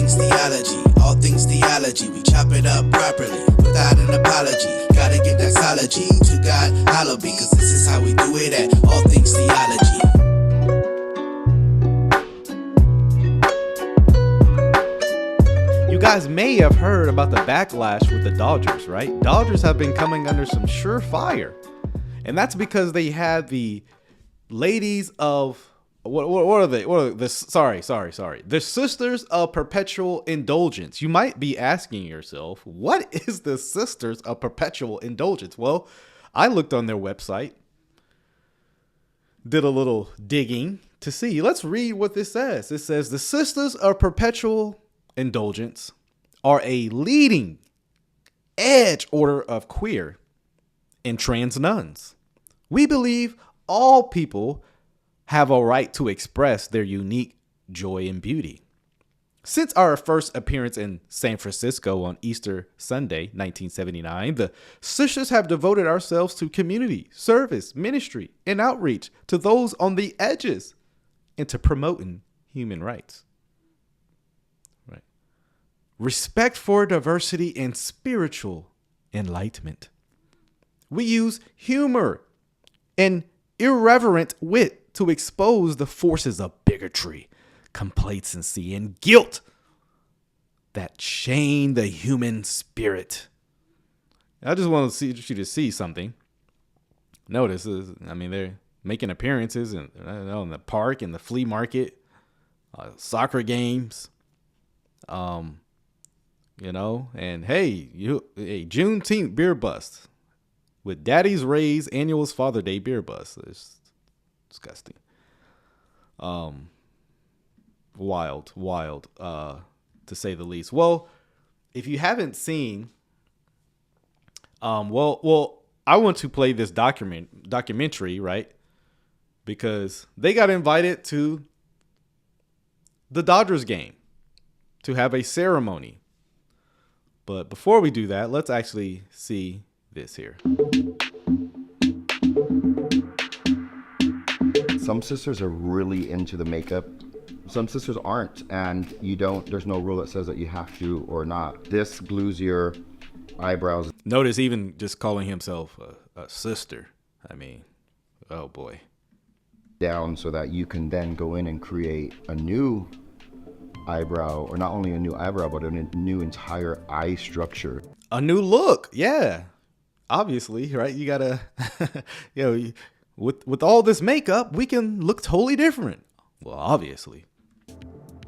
things theology, all things theology. We chop it up properly, without an apology. Gotta give that theology to God, hallowed be, cause this is how we do it at All Things Theology. You guys may have heard about the backlash with the Dodgers, right? Dodgers have been coming under some surefire. And that's because they had the ladies of what are they? Sorry. The Sisters of Perpetual Indulgence. You might be asking yourself, what is the Sisters of Perpetual Indulgence? Well, I looked on their website, did a little digging to see. Let's read what this says. It says the Sisters of Perpetual Indulgence are a leading edge order of queer and trans nuns. We believe all people have a right to express their unique joy and beauty. Since our first appearance in San Francisco on Easter Sunday, 1979, the sisters have devoted ourselves to community, service, ministry, and outreach to those on the edges and to promoting human rights. Right. Respect for diversity and spiritual enlightenment. We use humor and irreverent wit to expose the forces of bigotry, complacency, and guilt that chain the human spirit. I just want to you to see something. Notice, they're making appearances in the park, in the flea market, soccer games, and hey, Juneteenth beer bust with Daddy's Ray's annual Father Day beer bust. It's disgusting. Wild, to say the least. Well, if you haven't seen, I want to play this documentary, right? Because they got invited to the Dodgers game to have a ceremony. But before we do that, let's actually see this here. Some sisters are really into the makeup. Some sisters aren't, and there's no rule that says that you have to or not. This glues your eyebrows. Notice even just calling himself a sister. Oh boy. Down so that you can then go in and create a new eyebrow, or not only a new eyebrow, but a new entire eye structure. A new look. Yeah. Obviously, right? You gotta, with all this makeup, we can look totally different. Well, obviously.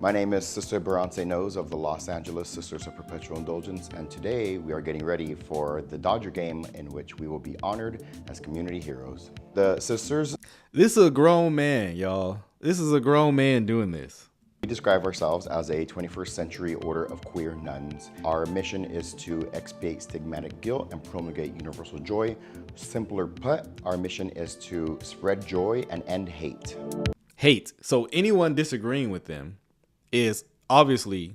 My name is Sister Barance Nose of the Los Angeles Sisters of Perpetual Indulgence, and today we are getting ready for the Dodger game in which we will be honored as community heroes. The sisters... This is a grown man, y'all. This is a grown man doing this. We describe ourselves as a 21st century order of queer nuns. Our mission is to expiate stigmatic guilt and promulgate universal joy. Simpler put, our mission is to spread joy and end hate. Hate. So anyone disagreeing with them is obviously,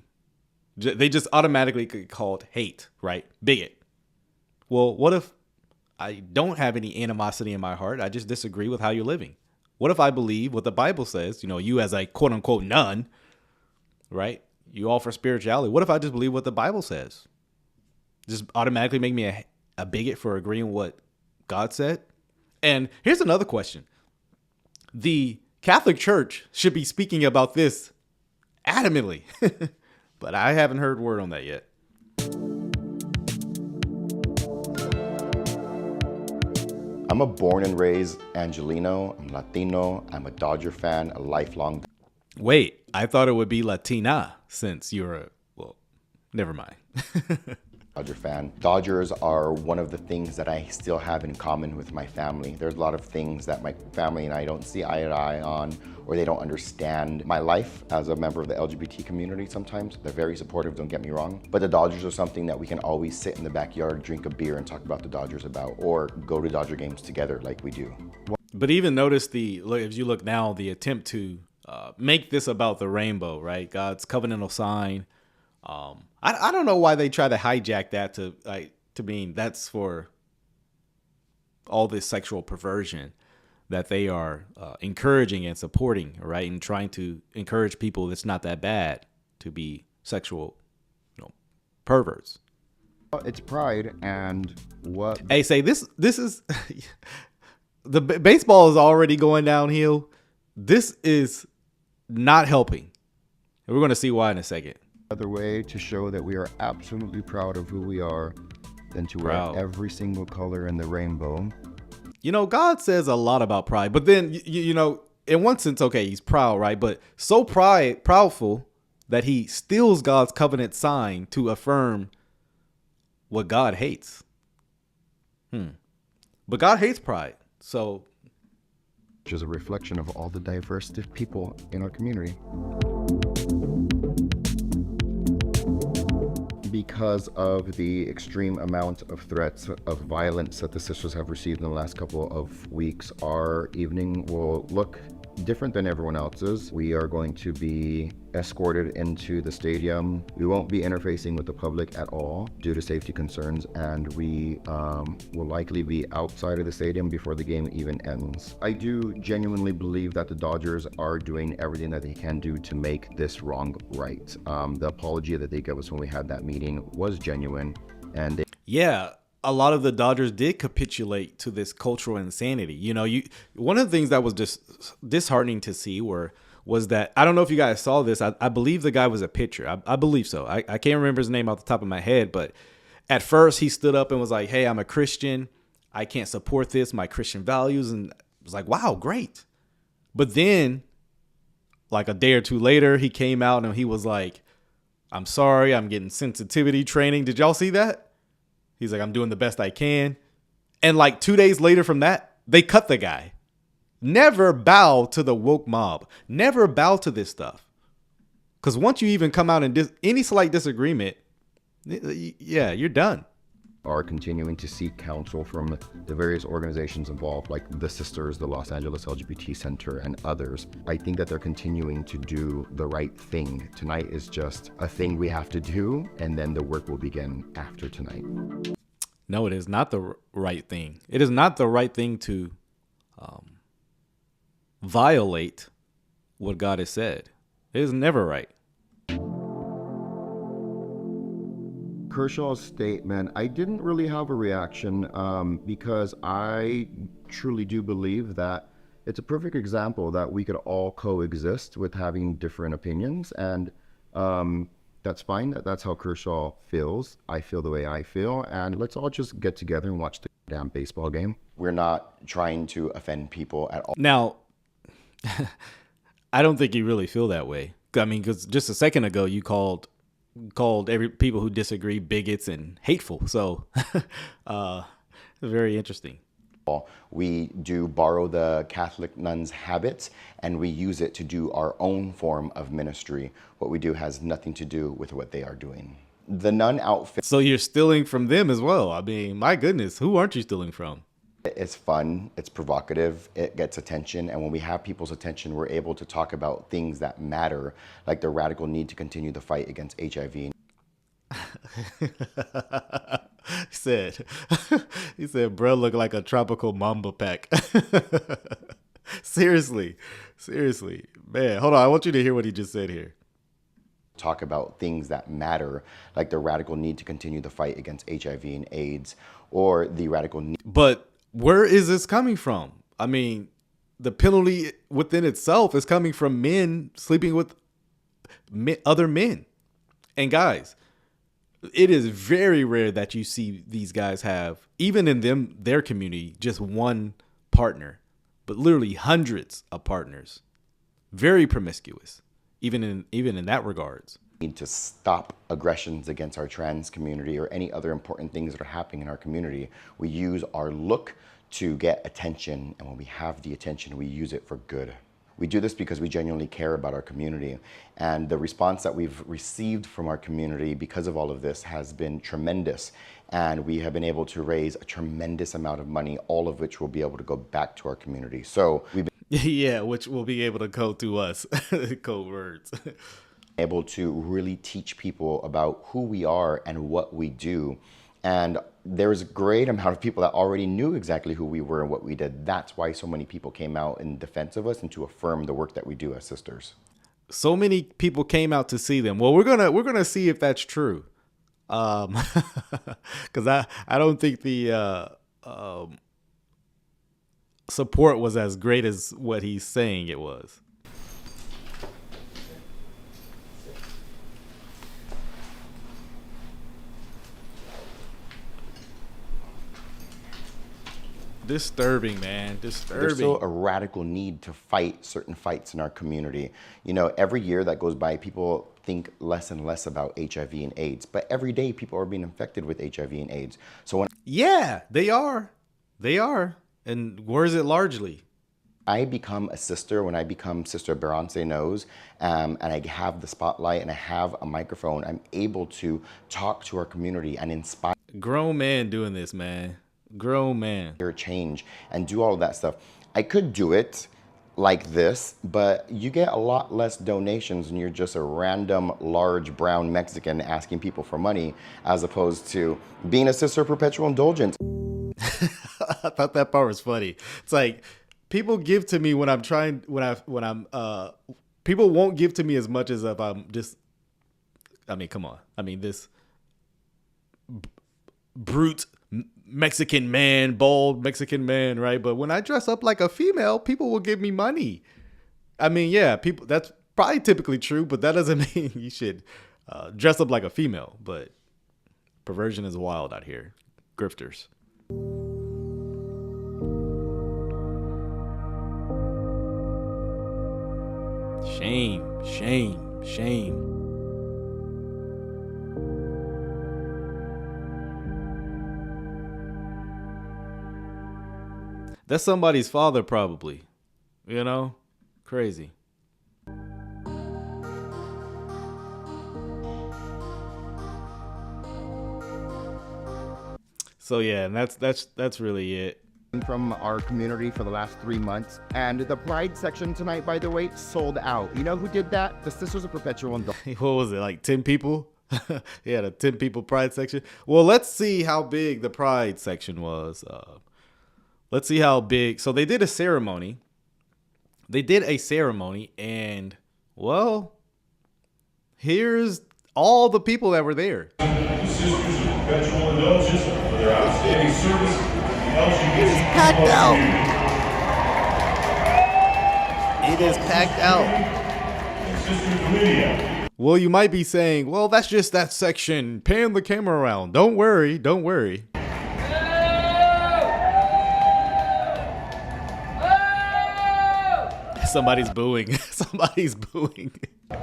they just automatically get called hate, right? Bigot. Well, what if I don't have any animosity in my heart? I just disagree with how you're living. What if I believe what the Bible says? You as a quote unquote nun, right? You offer spirituality. What if I just believe what the Bible says? Just automatically make me a bigot for agreeing with what God said? And here's another question. The Catholic Church should be speaking about this adamantly, but I haven't heard word on that yet. I'm a born and raised Angelino. I'm Latino. I'm a Dodger fan, a lifelong. Wait, I thought it would be Latina since you're never mind. Dodger fan. Dodgers are one of the things that I still have in common with my family. There's a lot of things that my family and I don't see eye to eye on, or they don't understand my life as a member of the LGBT community sometimes. They're very supportive, don't get me wrong. But the Dodgers are something that we can always sit in the backyard, drink a beer, and talk about the Dodgers about, or go to Dodger games together like we do. But even notice if you look now, the attempt to make this about the rainbow, right? God's covenantal sign. I don't know why they try to hijack that to mean that's for all this sexual perversion that they are encouraging and supporting, right? And trying to encourage people that's not that bad to be sexual, perverts. It's pride, and what Hey, say this is baseball is already going downhill. This is not helping. And we're going to see why in a second. other way to show that we are absolutely proud of who we are than to Proud. wear every single color in the rainbow. God says a lot about pride, but then, in one sense, okay, he's proud, right? But so proudful that he steals God's covenant sign to affirm what God hates. But God hates pride. So, Which is a reflection of all the diverse people in our community. Because of the extreme amount of threats of violence that the sisters have received in the last couple of weeks, our evening will look different than everyone else's. We are going to be escorted into the stadium. We won't be interfacing with the public at all due to safety concerns, and we will likely be outside of the stadium before the game even ends. I do genuinely believe that the Dodgers are doing everything that they can do to make this wrong right. The apology that they gave us when we had that meeting was genuine, and yeah, a lot of the Dodgers did capitulate to this cultural insanity. One of the things that was just disheartening to see was that, I don't know if you guys saw this. I believe the guy was a pitcher. I believe so. I can't remember his name off the top of my head, but at first he stood up and was like, hey, I'm a Christian. I can't support this, my Christian values. And it was like, wow, great. But then like a day or two later, he came out and he was like, I'm sorry, I'm getting sensitivity training. Did y'all see that? He's like, I'm doing the best I can. And like 2 days later from that, they cut the guy. Never bow to the woke mob. Never bow to this stuff. Because once you even come out in any slight disagreement, yeah, you're done. are continuing to seek counsel from the various organizations involved, like the Sisters, the Los Angeles LGBT Center, and others. I think that they're continuing to do the right thing. Tonight is just a thing we have to do, and then the work will begin after tonight. No, it is not the right thing. It is not the right thing to violate what God has said. It is never right. Kershaw's statement, I didn't really have a reaction because I truly do believe that it's a perfect example that we could all coexist with having different opinions, and that's fine. That's how Kershaw feels. I feel the way I feel, and let's all just get together and watch the damn baseball game. We're not trying to offend people at all. Now, I don't think you really feel that way. I mean, because just a second ago you called every people who disagree bigots and hateful. So very interesting. We do borrow the Catholic nuns' habits and we use it to do our own form of ministry. What we do has nothing to do with what they are doing. The nun outfit. So you're stealing from them as well. I mean, my goodness, who aren't you stealing from? It's fun, it's provocative, it gets attention, and when we have people's attention, we're able to talk about things that matter, like the radical need to continue the fight against HIV. He said, bro, look like a tropical mamba pack. Seriously, man. Hold on, I want you to hear what he just said here. Talk about things that matter, like the radical need to continue the fight against HIV and AIDS, or the radical need. But where is this coming from? I mean, the penalty within itself is coming from men sleeping with other men. And guys, it is very rare that you see these guys have, even in their community, just one partner, but literally hundreds of partners. Very promiscuous, even in that regards. Need to stop aggressions against our trans community or any other important things that are happening in our community. We use our look to get attention, and when we have the attention, we use it for good. We do this because we genuinely care about our community, and the response that we've received from our community because of all of this has been tremendous, and we have been able to raise a tremendous amount of money, all of which will be able to go back to our community. So we've been yeah, which will be able to go to us. Code words. Able to really teach people about who we are and what we do. And there's a great amount of people that already knew exactly who we were and what we did. That's why so many people came out in defense of us and to affirm the work that we do as sisters. so many people came out to see them. Well, we're gonna see if that's true. Because I don't think the support was as great as what he's saying it was. Disturbing, man. Disturbing. There's still a radical need to fight certain fights in our community. You know, every year that goes by, people think less and less about HIV and AIDS, but every day people are being infected with HIV and AIDS. So when they are. And where is it largely? I become a sister, when I become Sister Berance knows, and I have the spotlight and I have a microphone, I'm able to talk to our community and inspire. Grown man doing this, man. Grown man. Change and do all of that stuff. I could do it like this, but you get a lot less donations and you're just a random large brown Mexican asking people for money, as opposed to being a sister of Perpetual Indulgence. I thought that part was funny. It's like people give to me when I'm trying, people won't give to me as much as if I'm just, I mean, come on. I mean, this brute Mexican man, bald Mexican man, right? But when I dress up like a female, people will give me money. I mean, yeah, people, that's probably typically true, but that doesn't mean you should dress up like a female. But perversion is wild out here. Grifters. Shame, shame, shame. That's somebody's father, probably. You know? Crazy. So yeah, and that's really it. From our community for the last 3 months, and the Pride section tonight, by the way, sold out. You know who did that? The Sisters of Perpetual Indulgence. What was it, like 10 people? Yeah, the 10 people Pride section. Well, let's see how big the Pride section was. Let's see how big. So they did a ceremony. And, well, here's all the people that were there. Sisters of Perpetual Indulgence for their outstanding service. It is packed out. It is packed out. Well, you might be saying, well, that's just that section. Pan the camera around. Don't worry. Don't worry. Somebody's booing. Somebody's booing. Our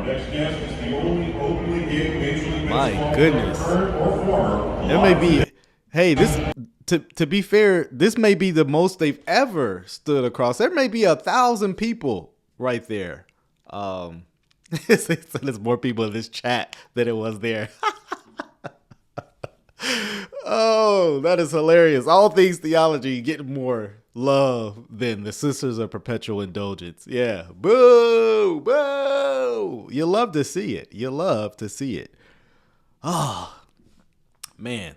next guest is the only openly gay Major League My Baseball goodness. player, current or former. It may be, hey, this, to be fair, this may be the most they've ever stood across. There may be 1,000 people right there. There's more people in this chat than it was there. Oh, that is hilarious. All Things Theology getting more love than the Sisters of Perpetual Indulgence. Yeah. Boo! Boo! You love to see it. You love to see it. Oh, man.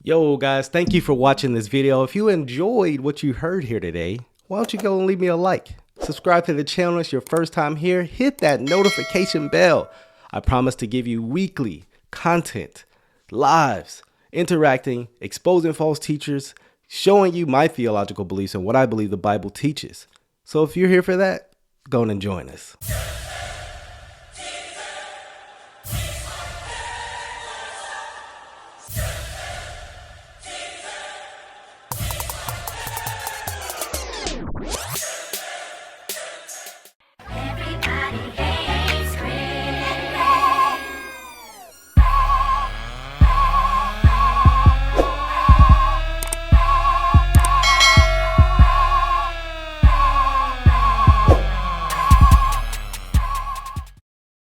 Yo, guys, thank you for watching this video. If you enjoyed what you heard here today, why don't you go and leave me a like? Subscribe to the channel if it's your first time here. Hit that notification bell. I promise to give you weekly content, lives, interacting, exposing false teachers, showing you my theological beliefs and what I believe the Bible teaches. So if you're here for that, go and join us.